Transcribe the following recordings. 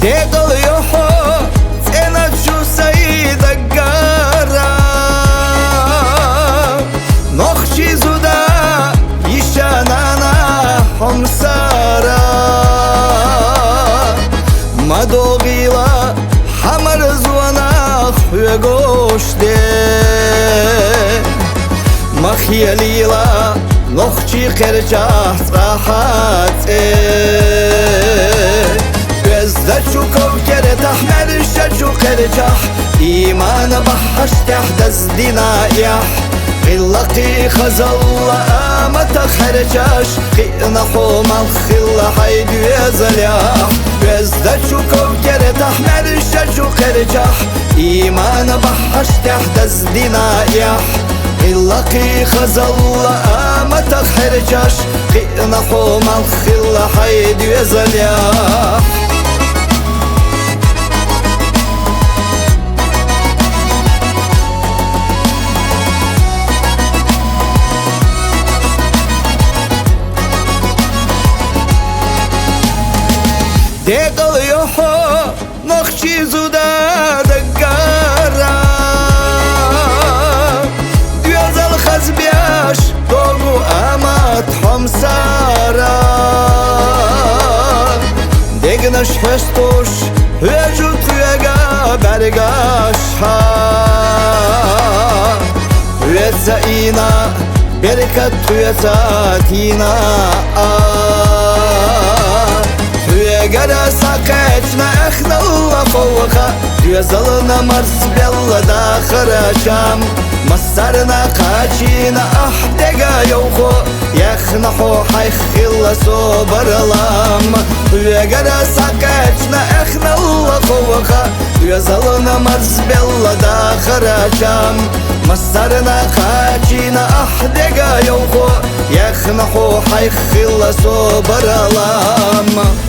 دقل يحو أنا شو سيد الجارة نخشي زودا يشانانا حمسارا ما دوغيلا حمر زوانا خيغوش دي ما خياليلا نخشي خرجات راحات زشوكو كره تحمل الشجو قرجح إيمان بحش تحدث دنايح غلقي خزل آمت خرجاش قينا حوم الخل حيدو يزليح زشوكو كره تحمل الشجو قرجح إيمان بحش تحدث دنايح غلقي خزل آمت خرجاش قينا حوم الخل حيدو يزليح دقل يحو نخشي زودا دقارا ديوز الخزبياش دوغو آمات حمسارا دقنش حستوش هجو تيغا برغاش ويتزاينا بركت ويتاتينا Gara saketna اخنا الله فوقها يزلنا مرس بيلا داخر شام مسرنا قاچينا احتقا يوخو يخنا حو حيخيلا صبر لام Gara saketna اخنا الله فوقها يزلنا مرس بيلا داخر شام مسرنا قاچينا احتقا يوخو يخنا حو حيخيلا صبر لام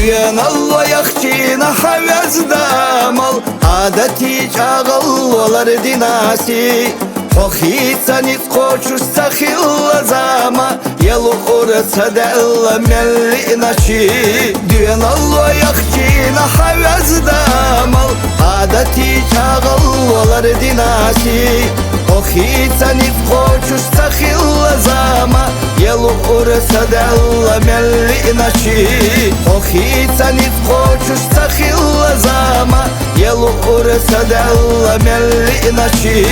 ديان الله يخشينا حوز دامل عادتي جاغل ولر ديناسي حخيت سنيت قوشو استخيل زاما يلو أورس دل ملئناشي ديان الله يخشينا حوز دامل عادتي جاغل ولر ديناسي حخيت سنيت قوشو استخيل زاما يلو أورس دل ملئناشي حخيت سنيت قوشو استخيل زاما يلو أورس دل ملئناشي